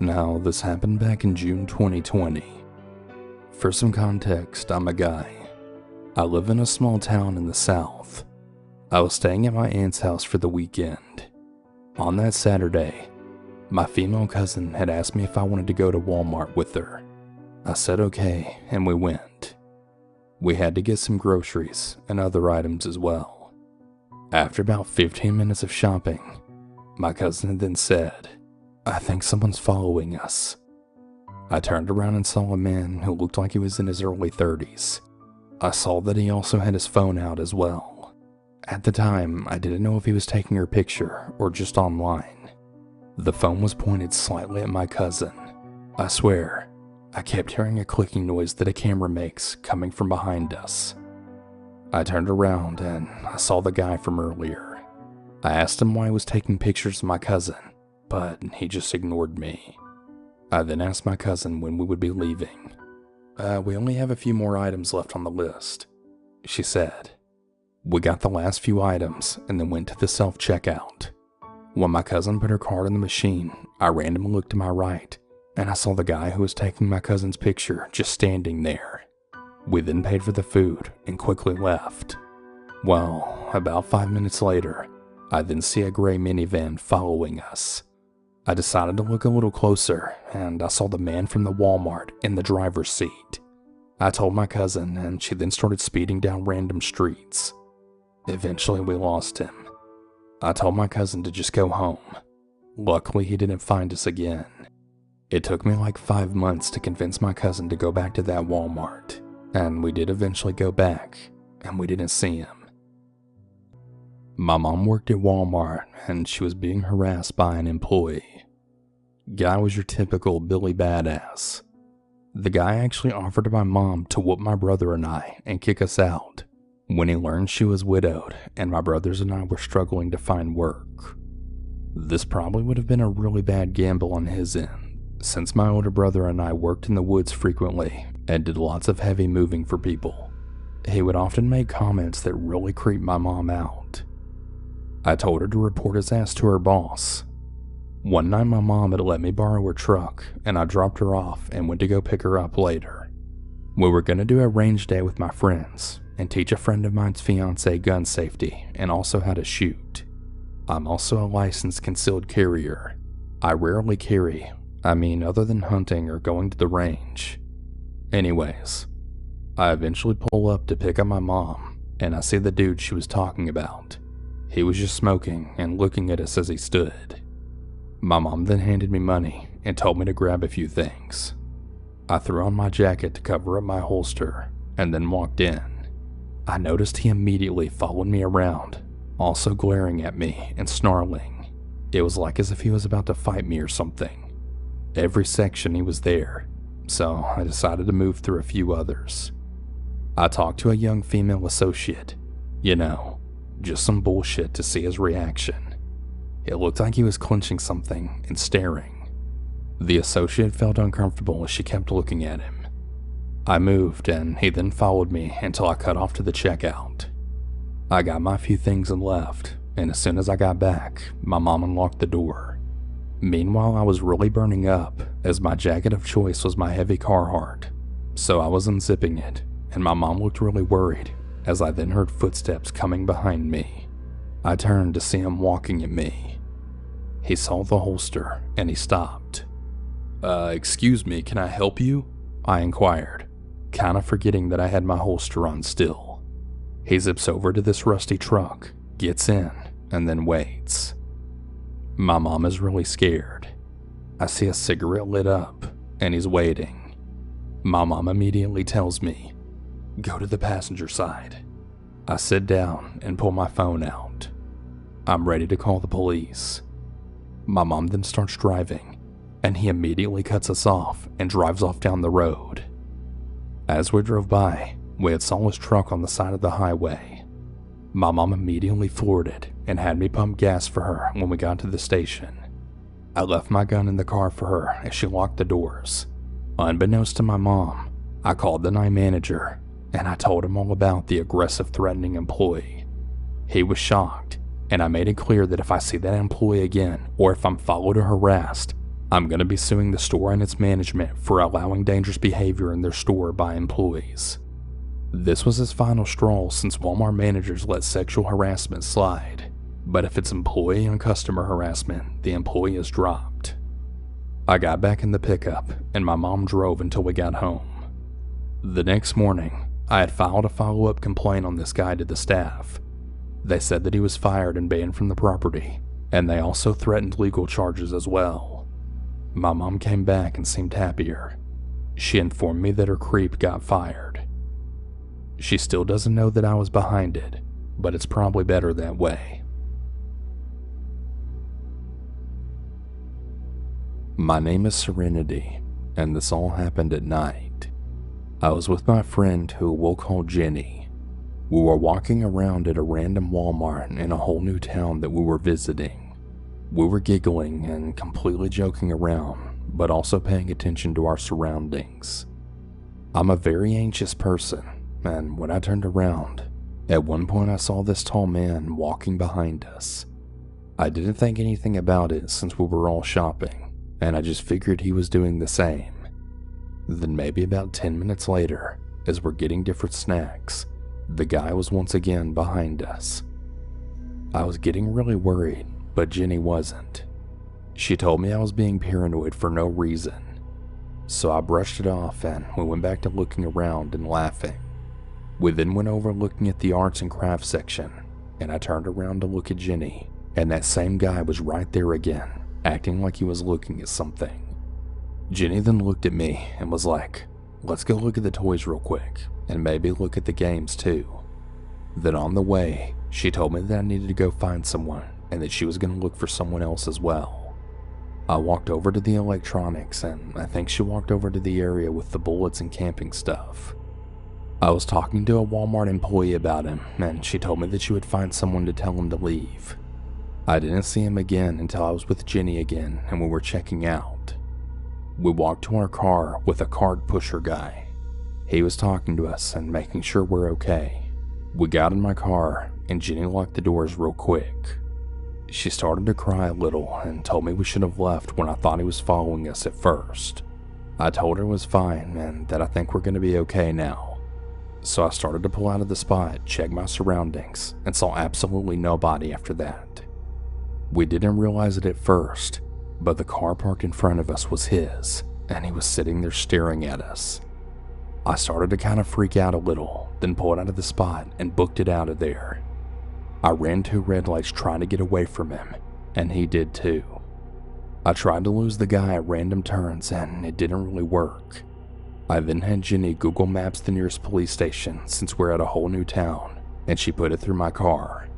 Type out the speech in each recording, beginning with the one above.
Now, this happened back in June 2020. For some context, I'm a guy. I live in a small town in the south. I was staying at my aunt's house for the weekend. On that Saturday, my female cousin had asked me if I wanted to go to Walmart with her. I said okay, and we went. We had to get some groceries and other items as well. After about 15 minutes of shopping, my cousin then said, "I think someone's following us." I turned around and saw a man who looked like he was in his early 30s. I saw that he also had his phone out as well. At the time, I didn't know if he was taking her picture or just online. The phone was pointed slightly at my cousin. I swear, I kept hearing a clicking noise that a camera makes coming from behind us. I turned around and I saw the guy from earlier. I asked him why he was taking pictures of my cousin, but he just ignored me. I then asked my cousin when we would be leaving. We only have a few more items left on the list," she said. We got the last few items and then went to the self-checkout. When my cousin put her card in the machine, I randomly looked to my right and I saw the guy who was taking my cousin's picture just standing there. We then paid for the food and quickly left. Well, about 5 minutes later, I then see a gray minivan following us. I decided to look a little closer, and I saw the man from the Walmart in the driver's seat. I told my cousin, and she then started speeding down random streets. Eventually, we lost him. I told my cousin to just go home. Luckily, he didn't find us again. It took me like 5 months to convince my cousin to go back to that Walmart, and we did eventually go back, and we didn't see him. My mom worked at Walmart, and she was being harassed by an employee. Guy was your typical Billy Badass. The guy actually offered my mom to whoop my brother and I and kick us out when he learned she was widowed and my brothers and I were struggling to find work. This probably would have been a really bad gamble on his end, since my older brother and I worked in the woods frequently and did lots of heavy moving for people. He would often make comments that really creeped my mom out. I told her to report his ass to her boss. One night my mom had let me borrow her truck and I dropped her off and went to go pick her up later. We were going to do a range day with my friends and teach a friend of mine's fiance gun safety and also how to shoot. I'm also a licensed concealed carrier. I rarely carry, other than hunting or going to the range. Anyways, I eventually pull up to pick up my mom and I see the dude she was talking about. He was just smoking and looking at us as he stood. My mom then handed me money and told me to grab a few things. I threw on my jacket to cover up my holster and then walked in. I noticed he immediately followed me around, also glaring at me and snarling. It was like as if he was about to fight me or something. Every section he was there, so I decided to move through a few others. I talked to a young female associate, just some bullshit to see his reaction. It looked like he was clenching something and staring. The associate felt uncomfortable as she kept looking at him. I moved and he then followed me until I cut off to the checkout. I got my few things and left, and as soon as I got back, my mom unlocked the door. Meanwhile, I was really burning up as my jacket of choice was my heavy Carhartt, so I was unzipping it, and my mom looked really worried as I then heard footsteps coming behind me. I turned to see him walking at me. He saw the holster and he stopped. Excuse me, can I help you?" I inquired, kind of forgetting that I had my holster on still. He zips over to this rusty truck, gets in, and then waits. My mom is really scared. I see a cigarette lit up, and he's waiting. My mom immediately tells me, "Go to the passenger side." I sit down and pull my phone out. I'm ready to call the police. My mom then starts driving, and he immediately cuts us off and drives off down the road. As we drove by, we had saw his truck on the side of the highway. My mom immediately floored it and had me pump gas for her when we got to the station. I left my gun in the car for her as she locked the doors. Unbeknownst to my mom, I called the night manager and I told him all about the aggressive, threatening employee. He was shocked, and I made it clear that if I see that employee again or if I'm followed or harassed, I'm going to be suing the store and its management for allowing dangerous behavior in their store by employees. This was his final straw since Walmart managers let sexual harassment slide, but if it's employee and customer harassment, the employee is dropped. I got back in the pickup, and my mom drove until we got home. The next morning, I had filed a follow-up complaint on this guy to the staff. They said that he was fired and banned from the property, and they also threatened legal charges as well. My mom came back and seemed happier. She informed me that her creep got fired. She still doesn't know that I was behind it, but it's probably better that way. My name is Serenity, and this all happened at night. I was with my friend who we'll call Jenny. We were walking around at a random Walmart in a whole new town that we were visiting. We were giggling and completely joking around, but also paying attention to our surroundings. I'm a very anxious person, and when I turned around, at one point I saw this tall man walking behind us. I didn't think anything about it since we were all shopping, and I just figured he was doing the same. Then maybe about 10 minutes later, as we're getting different snacks, the guy was once again behind us. I was getting really worried, but Jenny wasn't. She told me I was being paranoid for no reason. So I brushed it off and we went back to looking around and laughing. We then went over looking at the arts and crafts section, and I turned around to look at Jenny, and that same guy was right there again, acting like he was looking at something. Jenny then looked at me and was like, "Let's go look at the toys real quick, and maybe look at the games too." Then on the way, she told me that I needed to go find someone and that she was going to look for someone else as well. I walked over to the electronics, and I think she walked over to the area with the bullets and camping stuff. I was talking to a Walmart employee about him, and she told me that she would find someone to tell him to leave. I didn't see him again until I was with Jenny again and we were checking out. We walked to our car with a cart pusher guy. He was talking to us and making sure we're okay. We got in my car and Jenny locked the doors real quick. She started to cry a little and told me we should have left when I thought he was following us at first. I told her it was fine and that I think we're going to be okay now. So I started to pull out of the spot, check my surroundings, and saw absolutely nobody after that. We didn't realize it at first, but the car parked in front of us was his, and he was sitting there staring at us. I started to kind of freak out a little, then pulled out of the spot and booked it out of there. I ran 2 red lights trying to get away from him, and he did too. I tried to lose the guy at random turns, and it didn't really work. I then had Jenny Google Maps the nearest police station since we're at a whole new town, and she put it through my car.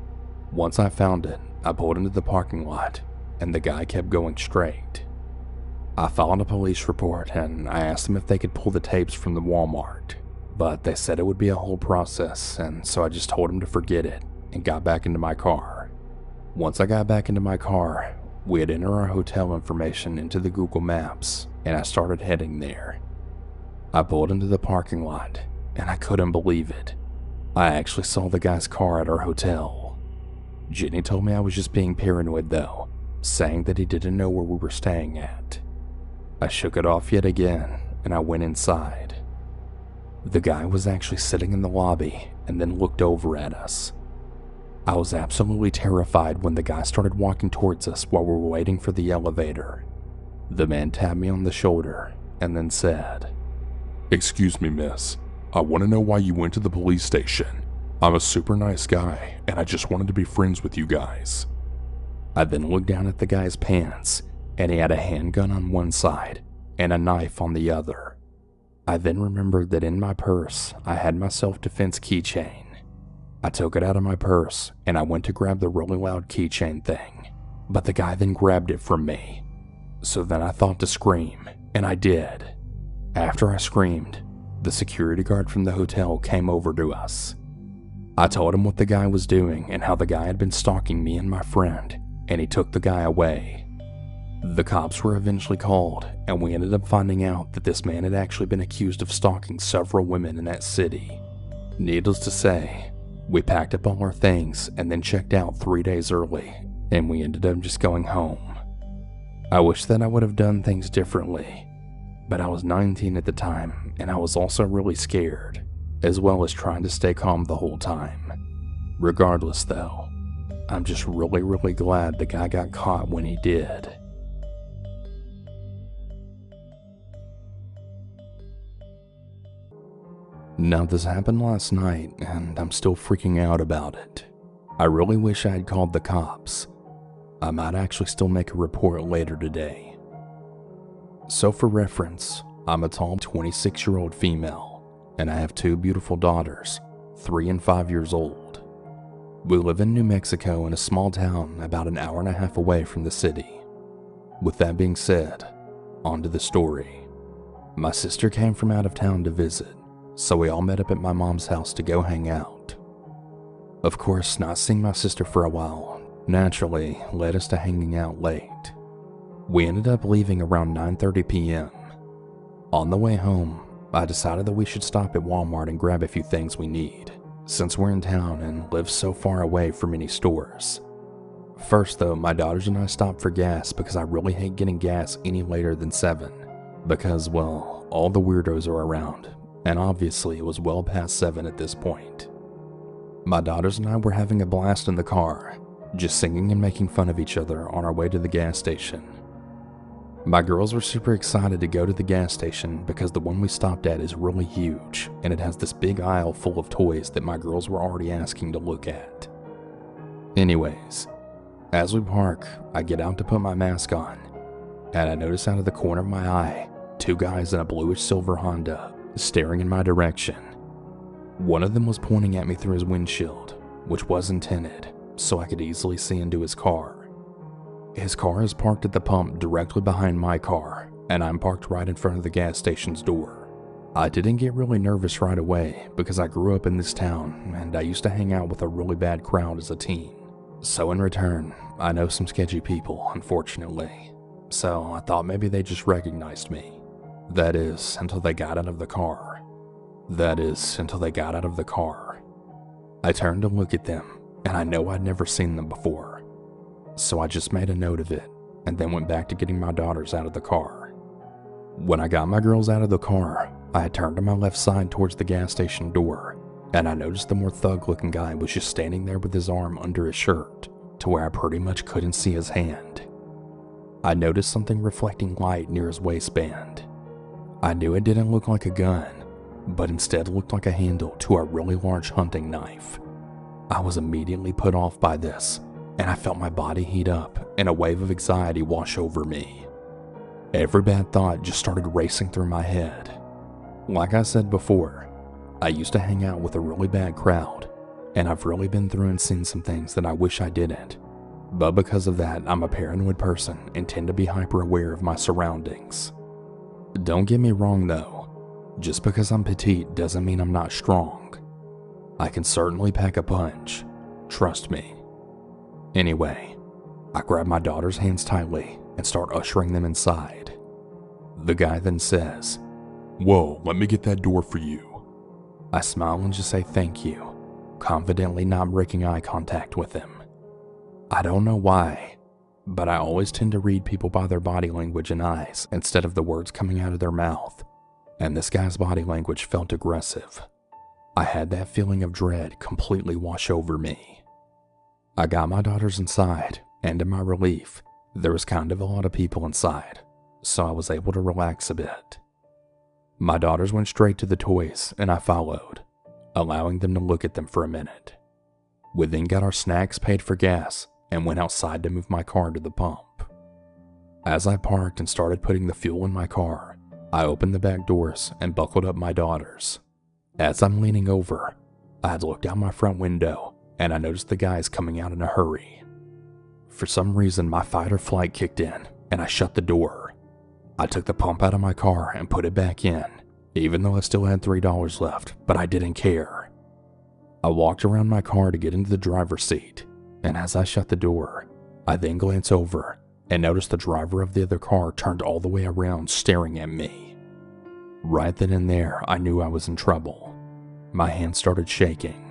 Once I found it, I pulled into the parking lot, and the guy kept going straight. I filed a police report and I asked them if they could pull the tapes from the Walmart, but they said it would be a whole process, and so I just told them to forget it and got back into my car. Once I got back into my car, we had entered our hotel information into the Google Maps, and I started heading there. I pulled into the parking lot, and I couldn't believe it. I actually saw the guy's car at our hotel. Jenny told me I was just being paranoid though, saying that he didn't know where we were staying at. I shook it off yet again, and I went inside. The guy was actually sitting in the lobby and then looked over at us. I was absolutely terrified when the guy started walking towards us while we were waiting for the elevator. The man tapped me on the shoulder and then said, "Excuse me, miss. I want to know why you went to the police station. I'm a super nice guy, and I just wanted to be friends with you guys." I then looked down at the guy's pants, and he had a handgun on one side and a knife on the other. I then remembered that in my purse, I had my self-defense keychain. I took it out of my purse, and I went to grab the really loud keychain thing, but the guy then grabbed it from me. So then I thought to scream, and I did. After I screamed, the security guard from the hotel came over to us. I told him what the guy was doing and how the guy had been stalking me and my friend, and he took the guy away. The cops were eventually called, and we ended up finding out that this man had actually been accused of stalking several women in that city. Needless to say, we packed up all our things and then checked out 3 days early, and we ended up just going home. I wish that I would have done things differently, but I was 19 at the time and I was also really scared, as well as trying to stay calm the whole time. Regardless though, I'm just really glad the guy got caught when he did. Now this happened last night and I'm still freaking out about it. I really wish I had called the cops. I might actually still make a report later today. So for reference, I'm a tall 26-year-old female, and I have 2 beautiful daughters, 3 and 5 years old. We live in New Mexico in a small town about an hour and a half away from the city. With that being said, on to the story. My sister came from out of town to visit, so we all met up at my mom's house to go hang out. Of course, not seeing my sister for a while naturally led us to hanging out late. We ended up leaving around 9:30 p.m. On the way home, I decided that we should stop at Walmart and grab a few things we need, since we're in town and live so far away from any stores. First though, my daughters and I stopped for gas because I really hate getting gas any later than 7, because, well, all the weirdos are around, and obviously it was well past 7 at this point. My daughters and I were having a blast in the car, just singing and making fun of each other on our way to the gas station. My girls were super excited to go to the gas station because the one we stopped at is really huge and it has this big aisle full of toys that my girls were already asking to look at. Anyways, as we park, I get out to put my mask on, and I notice out of the corner of my eye 2 guys in a bluish silver Honda staring in my direction. One of them was pointing at me through his windshield, which wasn't tinted, so I could easily see into his car. His car is parked at the pump directly behind my car, and I'm parked right in front of the gas station's door. I didn't get really nervous right away because I grew up in this town and I used to hang out with a really bad crowd as a teen. So in return, I know some sketchy people, unfortunately. So I thought maybe they just recognized me. That is, until they got out of the car. I turned to look at them, and I know I'd never seen them before. So I just made a note of it, and then went back to getting my daughters out of the car. When I got my girls out of the car, I had turned to my left side towards the gas station door, and I noticed the more thug-looking guy was just standing there with his arm under his shirt, to where I pretty much couldn't see his hand. I noticed something reflecting light near his waistband. I knew it didn't look like a gun, but instead looked like a handle to a really large hunting knife. I was immediately put off by this, and I felt my body heat up and a wave of anxiety wash over me. Every bad thought just started racing through my head. Like I said before, I used to hang out with a really bad crowd, and I've really been through and seen some things that I wish I didn't. But because of that, I'm a paranoid person and tend to be hyper aware of my surroundings. Don't get me wrong though, just because I'm petite doesn't mean I'm not strong. I can certainly pack a punch, trust me. Anyway, I grab my daughter's hands tightly and start ushering them inside. The guy then says, "Whoa, let me get that door for you." I smile and just say thank you, confidently not breaking eye contact with him. I don't know why, but I always tend to read people by their body language and eyes instead of the words coming out of their mouth, and this guy's body language felt aggressive. I had that feeling of dread completely wash over me. I got my daughters inside, and to my relief, there was kind of a lot of people inside, so I was able to relax a bit. My daughters went straight to the toys, and I followed, allowing them to look at them for a minute. We then got our snacks, paid for gas, and went outside to move my car to the pump. As I parked and started putting the fuel in my car, I opened the back doors and buckled up my daughters. As I'm leaning over, I had looked out my front window and I noticed the guys coming out in a hurry. For some reason, my fight or flight kicked in and I shut the door. I took the pump out of my car and put it back in, even though I still had $3 left, but I didn't care. I walked around my car to get into the driver's seat, and as I shut the door, I then glanced over and noticed the driver of the other car turned all the way around staring at me. Right then and there, I knew I was in trouble. My hands started shaking.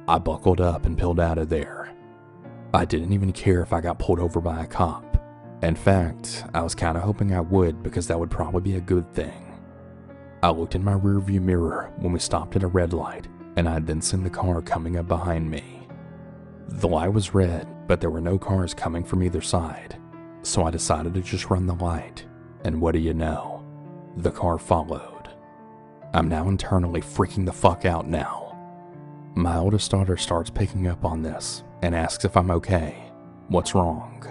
I buckled up and peeled out of there. I didn't even care if I got pulled over by a cop. In fact, I was kinda hoping I would because that would probably be a good thing. I looked in my rearview mirror when we stopped at a red light, and I had then seen the car coming up behind me. The light was red, but there were no cars coming from either side, so I decided to just run the light, and what do you know? The car followed. I'm now internally freaking the fuck out now. My oldest daughter starts picking up on this and asks if I'm okay. What's wrong?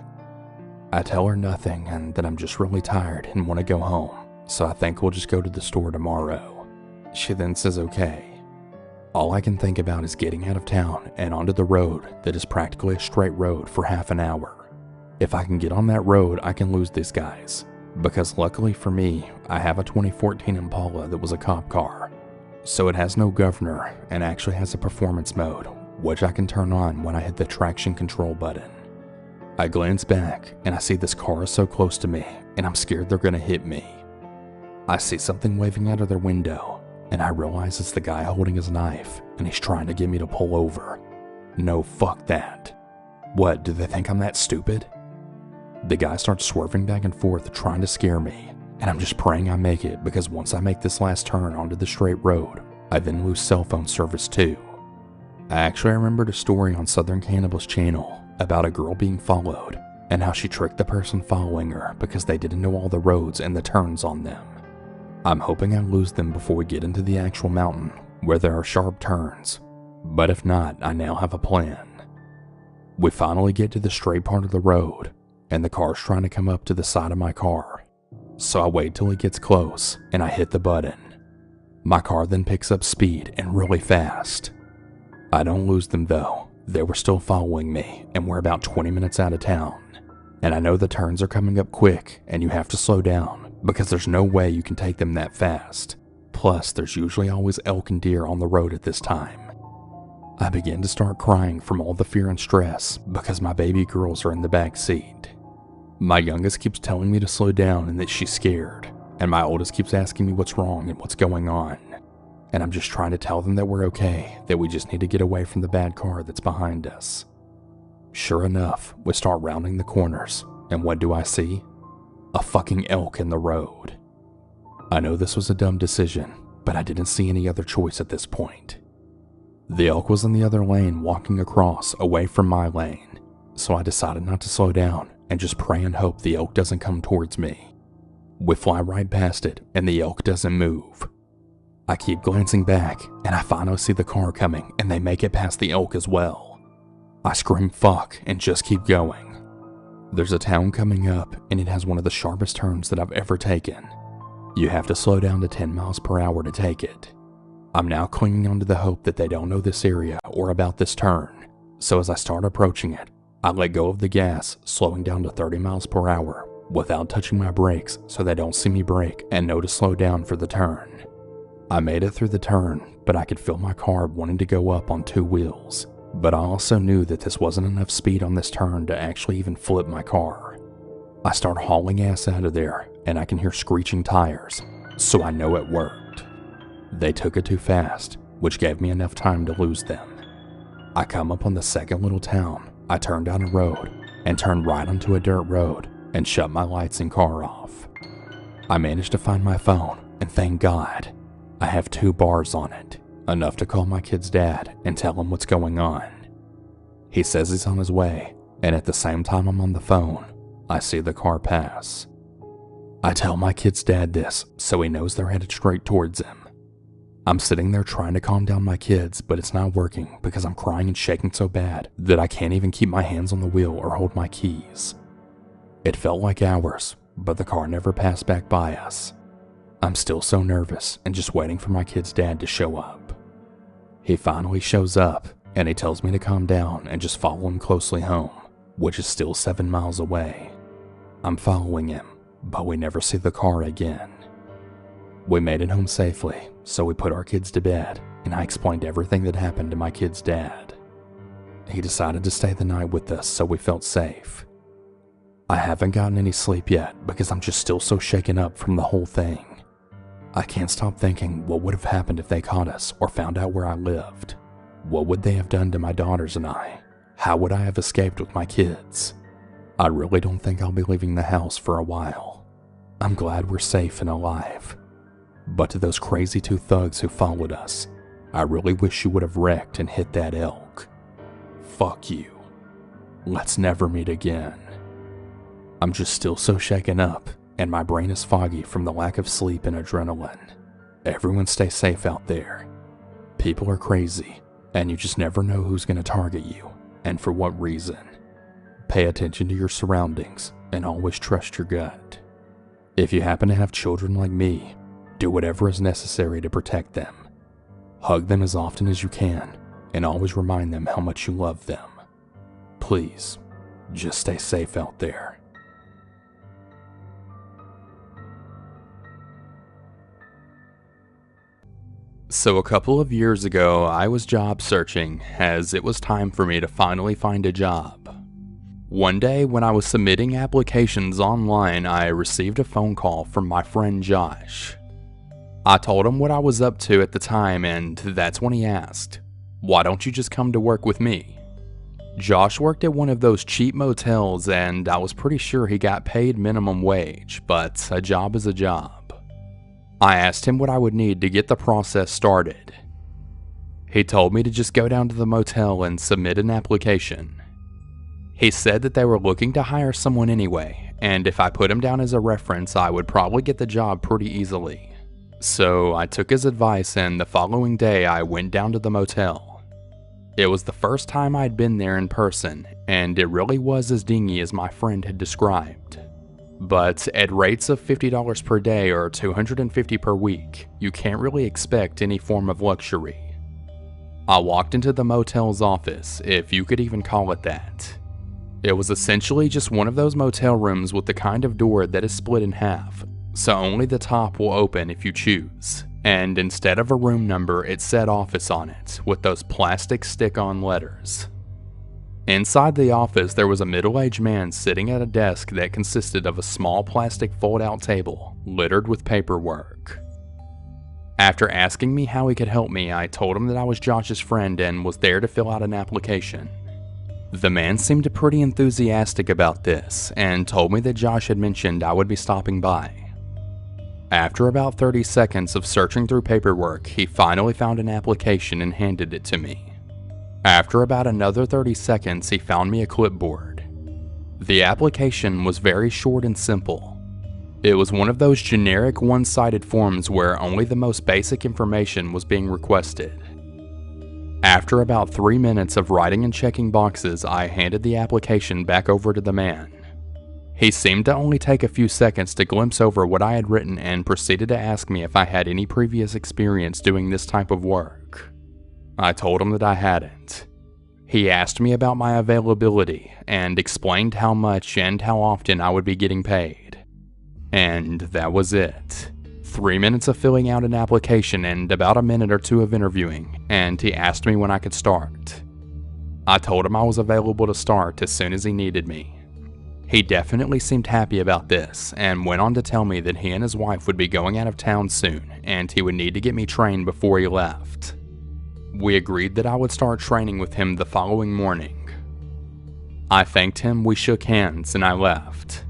I tell her nothing and that I'm just really tired and want to go home, so I think we'll just go to the store tomorrow. She then says okay. All I can think about is getting out of town and onto the road that is practically a straight road for half an hour. If I can get on that road, I can lose these guys, because luckily for me, I have a 2014 Impala that was a cop car, so it has no governor and actually has a performance mode, which I can turn on when I hit the traction control button. I glance back and I see this car is so close to me and I'm scared they're gonna hit me. I see something waving out of their window and I realize it's the guy holding his knife and he's trying to get me to pull over. No, fuck that. What, do they think I'm that stupid? The guy starts swerving back and forth trying to scare me, and I'm just praying I make it because once I make this last turn onto the straight road, I then lose cell phone service too. I actually remembered a story on Southern Cannibal's channel about a girl being followed and how she tricked the person following her because they didn't know all the roads and the turns on them. I'm hoping I lose them before we get into the actual mountain where there are sharp turns, but if not, I now have a plan. We finally get to the straight part of the road, and the car's trying to come up to the side of my car. So I wait till he gets close, and I hit the button. My car then picks up speed and really fast. I don't lose them though. They were still following me, and we're about 20 minutes out of town. And I know the turns are coming up quick, and you have to slow down, because there's no way you can take them that fast. Plus, there's usually always elk and deer on the road at this time. I begin to start crying from all the fear and stress because my baby girls are in the back seat. My youngest keeps telling me to slow down and that she's scared, and my oldest keeps asking me what's wrong and what's going on. And I'm just trying to tell them that we're okay, that we just need to get away from the bad car that's behind us. Sure enough, we start rounding the corners, and what do I see? A fucking elk in the road. I know this was a dumb decision, but I didn't see any other choice at this point. The elk was in the other lane walking across away from my lane, so I decided not to slow down and just pray and hope the elk doesn't come towards me. We fly right past it and the elk doesn't move. I keep glancing back and I finally see the car coming and they make it past the elk as well. I scream fuck and just keep going. There's a town coming up and it has one of the sharpest turns that I've ever taken. You have to slow down to 10 miles per hour to take it. I'm now clinging onto the hope that they don't know this area or about this turn, so as I start approaching it, I let go of the gas, slowing down to 30 miles per hour without touching my brakes so they don't see me brake and know to slow down for the turn. I made it through the turn, but I could feel my car wanting to go up on 2 wheels, but I also knew that this wasn't enough speed on this turn to actually even flip my car. I start hauling ass out of there and I can hear screeching tires, so I know it worked. They took it too fast, which gave me enough time to lose them. I come up on the second little town. I turn down a road and turn right onto a dirt road and shut my lights and car off. I managed to find my phone and thank God, I have 2 bars on it, enough to call my kid's dad and tell him what's going on. He says he's on his way, and at the same time I'm on the phone, I see the car pass. I tell my kid's dad this so he knows they're headed straight towards him. I'm sitting there trying to calm down my kids, but it's not working because I'm crying and shaking so bad that I can't even keep my hands on the wheel or hold my keys. It felt like hours, but the car never passed back by us. I'm still so nervous and just waiting for my kid's dad to show up. He finally shows up and he tells me to calm down and just follow him closely home, which is still 7 miles away. I'm following him, but we never see the car again. We made it home safely, so we put our kids to bed, and I explained everything that happened to my kid's dad. He decided to stay the night with us, so we felt safe. I haven't gotten any sleep yet because I'm just still so shaken up from the whole thing. I can't stop thinking what would have happened if they caught us or found out where I lived. What would they have done to my daughters and I? How would I have escaped with my kids? I really don't think I'll be leaving the house for a while. I'm glad we're safe and alive. But to those crazy two thugs who followed us, I really wish you would have wrecked and hit that elk. Fuck you. Let's never meet again. I'm just still so shaken up, and my brain is foggy from the lack of sleep and adrenaline. Everyone stay safe out there. People are crazy, and you just never know who's going to target you, and for what reason. Pay attention to your surroundings, and always trust your gut. If you happen to have children like me, do whatever is necessary to protect them. Hug them as often as you can, and always remind them how much you love them. Please, just stay safe out there. So a couple of years ago, I was job searching, as it was time for me to finally find a job. One day, when I was submitting applications online, I received a phone call from my friend Josh. I told him what I was up to at the time, and that's when he asked, "Why don't you just come to work with me?" Josh worked at one of those cheap motels, and I was pretty sure he got paid minimum wage, but a job is a job. I asked him what I would need to get the process started. He told me to just go down to the motel and submit an application. He said that they were looking to hire someone anyway, and if I put him down as a reference, I would probably get the job pretty easily. So I took his advice, and the following day I went down to the motel. It was the first time I'd been there in person, and it really was as dingy as my friend had described. But at rates of $50 per day or $250 per week, you can't really expect any form of luxury. I walked into the motel's office, if you could even call it that. It was essentially just one of those motel rooms with the kind of door that is split in half, so only the top will open if you choose. And instead of a room number, it said office on it, with those plastic stick-on letters. Inside the office, there was a middle-aged man sitting at a desk that consisted of a small plastic fold-out table littered with paperwork. After asking me how he could help me, I told him that I was Josh's friend and was there to fill out an application. The man seemed pretty enthusiastic about this and told me that Josh had mentioned I would be stopping by. After about 30 seconds of searching through paperwork, he finally found an application and handed it to me. After about another 30 seconds, he found me a clipboard. The application was very short and simple. It was one of those generic one-sided forms where only the most basic information was being requested. After about 3 minutes of writing and checking boxes, I handed the application back over to the man. He seemed to only take a few seconds to glimpse over what I had written and proceeded to ask me if I had any previous experience doing this type of work. I told him that I hadn't. He asked me about my availability and explained how much and how often I would be getting paid. And that was it. 3 minutes of filling out an application and about a minute or two of interviewing, and he asked me when I could start. I told him I was available to start as soon as he needed me. He definitely seemed happy about this and went on to tell me that he and his wife would be going out of town soon and he would need to get me trained before he left. We agreed that I would start training with him the following morning. I thanked him, we shook hands, and I left.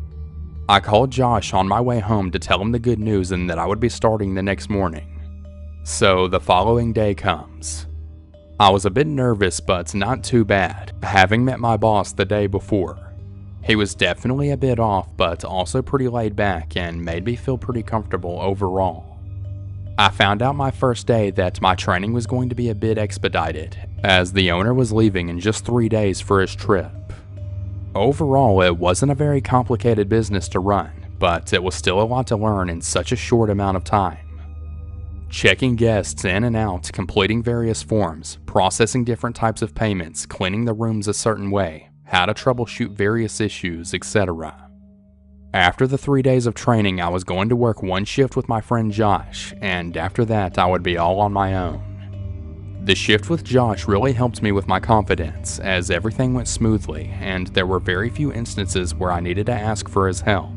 I called Josh on my way home to tell him the good news and that I would be starting the next morning. So the following day comes. I was a bit nervous, but not too bad, having met my boss the day before. He was definitely a bit off, but also pretty laid back and made me feel pretty comfortable overall. I found out my first day that my training was going to be a bit expedited, as the owner was leaving in just 3 days for his trip. Overall, it wasn't a very complicated business to run, but it was still a lot to learn in such a short amount of time. Checking guests in and out, completing various forms, processing different types of payments, cleaning the rooms a certain way, how to troubleshoot various issues, etc. After the 3 days of training, I was going to work one shift with my friend Josh, and after that I would be all on my own. The shift with Josh really helped me with my confidence, as everything went smoothly, and there were very few instances where I needed to ask for his help.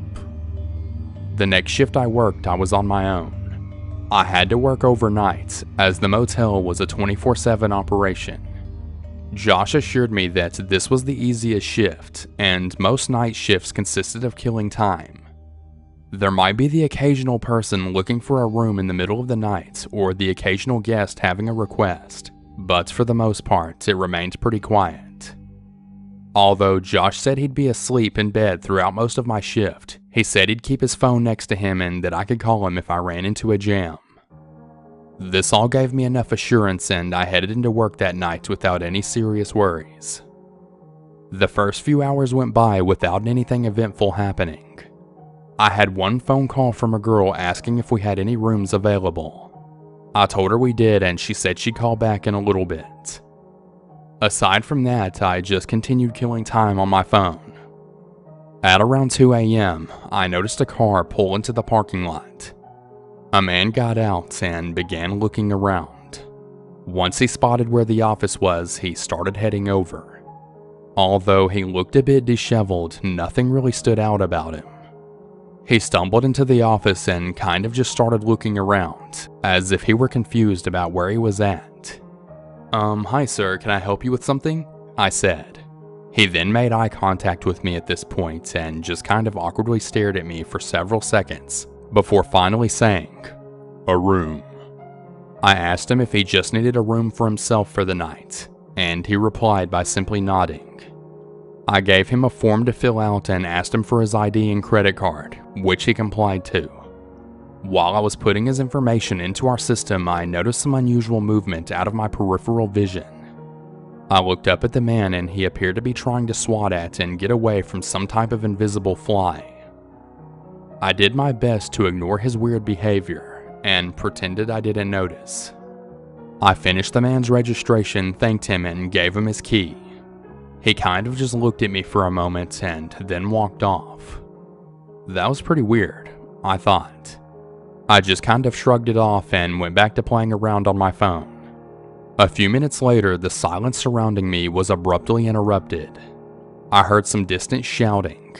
The next shift I worked, I was on my own. I had to work overnight, as the motel was a 24/7 operation. Josh assured me that this was the easiest shift, and most night shifts consisted of killing time. There might be the occasional person looking for a room in the middle of the night, or the occasional guest having a request, but for the most part, it remained pretty quiet. Although Josh said he'd be asleep in bed throughout most of my shift, he said he'd keep his phone next to him and that I could call him if I ran into a jam. This all gave me enough assurance, and I headed into work that night without any serious worries. The first few hours went by without anything eventful happening. I had one phone call from a girl asking if we had any rooms available. I told her we did, and she said she'd call back in a little bit. Aside from that, I just continued killing time on my phone. At around 2 a.m., I noticed a car pull into the parking lot. A man got out and began looking around. Once he spotted where the office was, he started heading over. Although he looked a bit disheveled, nothing really stood out about him. He stumbled into the office and kind of just started looking around, as if he were confused about where he was at. Hi sir, can I help you with something? I said. He then made eye contact with me at this point and just kind of awkwardly stared at me for several seconds, before finally saying, "A room." I asked him if he just needed a room for himself for the night, and he replied by simply nodding. I gave him a form to fill out and asked him for his ID and credit card, which he complied to. While I was putting his information into our system, I noticed some unusual movement out of my peripheral vision. I looked up at the man and he appeared to be trying to swat at and get away from some type of invisible fly. I did my best to ignore his weird behavior and pretended I didn't notice. I finished the man's registration, thanked him, and gave him his key. He kind of just looked at me for a moment and then walked off. That was pretty weird, I thought. I just kind of shrugged it off and went back to playing around on my phone. A few minutes later, the silence surrounding me was abruptly interrupted. I heard some distant shouting.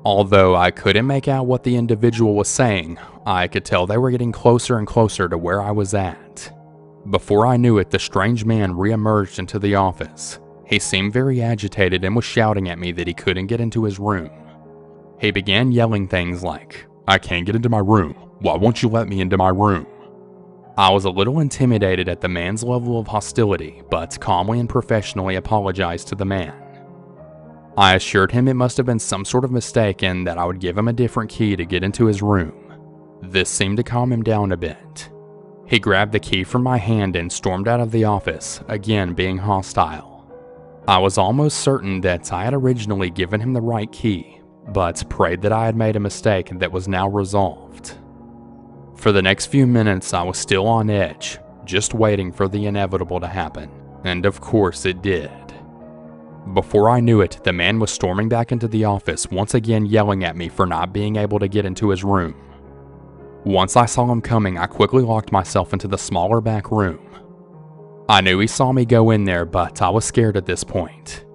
Although I couldn't make out what the individual was saying, I could tell they were getting closer and closer to where I was at. Before I knew it, the strange man re-emerged into the office. He seemed very agitated and was shouting at me that he couldn't get into his room. He began yelling things like, "I can't get into my room. Why won't you let me into my room?" I was a little intimidated at the man's level of hostility, but calmly and professionally apologized to the man. I assured him it must have been some sort of mistake and that I would give him a different key to get into his room. This seemed to calm him down a bit. He grabbed the key from my hand and stormed out of the office, again being hostile. I was almost certain that I had originally given him the right key, but prayed that I had made a mistake that was now resolved. For the next few minutes, I was still on edge, just waiting for the inevitable to happen, and of course it did. Before I knew it, the man was storming back into the office, once again yelling at me for not being able to get into his room. Once I saw him coming, I quickly locked myself into the smaller back room. I knew he saw me go in there, but I was scared at this point.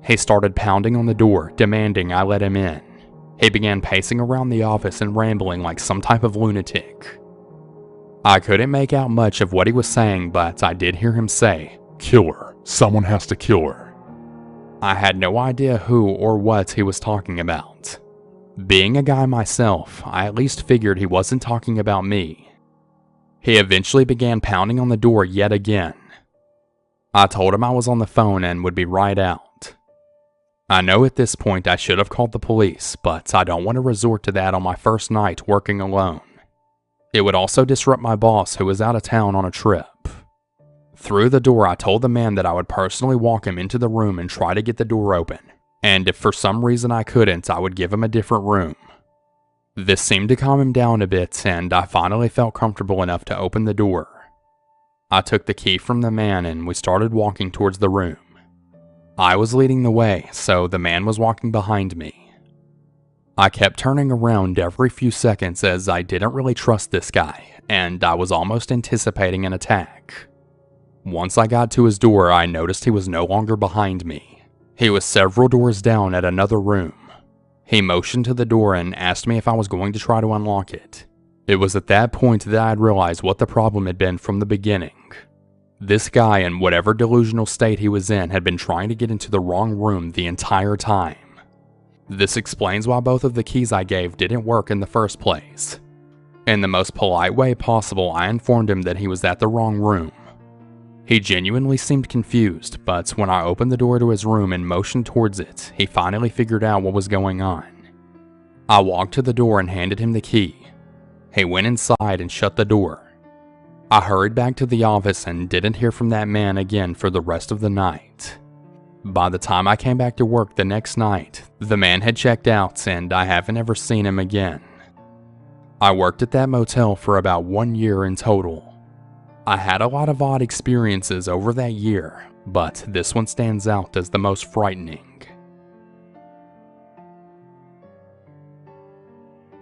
He started pounding on the door, demanding I let him in. He began pacing around the office and rambling like some type of lunatic. I couldn't make out much of what he was saying, but I did hear him say, "Kill her. Someone has to kill her." I had no idea who or what he was talking about. Being a guy myself, I at least figured he wasn't talking about me. He eventually began pounding on the door yet again. I told him I was on the phone and would be right out. I know at this point I should have called the police, but I don't want to resort to that on my first night working alone. It would also disrupt my boss, who was out of town on a trip. Through the door, I told the man that I would personally walk him into the room and try to get the door open, and if for some reason I couldn't, I would give him a different room. This seemed to calm him down a bit, and I finally felt comfortable enough to open the door. I took the key from the man and we started walking towards the room. I was leading the way, so the man was walking behind me. I kept turning around every few seconds as I didn't really trust this guy, and I was almost anticipating an attack. Once I got to his door, I noticed he was no longer behind me. He was several doors down at another room. He motioned to the door and asked me if I was going to try to unlock it. It was at that point that I had realized what the problem had been from the beginning. This guy, in whatever delusional state he was in, had been trying to get into the wrong room the entire time. This explains why both of the keys I gave didn't work in the first place. In the most polite way possible, I informed him that he was at the wrong room. He genuinely seemed confused, but when I opened the door to his room and motioned towards it, he finally figured out what was going on. I walked to the door and handed him the key. He went inside and shut the door. I hurried back to the office and didn't hear from that man again for the rest of the night. By the time I came back to work the next night, the man had checked out and I haven't ever seen him again. I worked at that motel for about 1 year in total. I had a lot of odd experiences over that year, but this one stands out as the most frightening.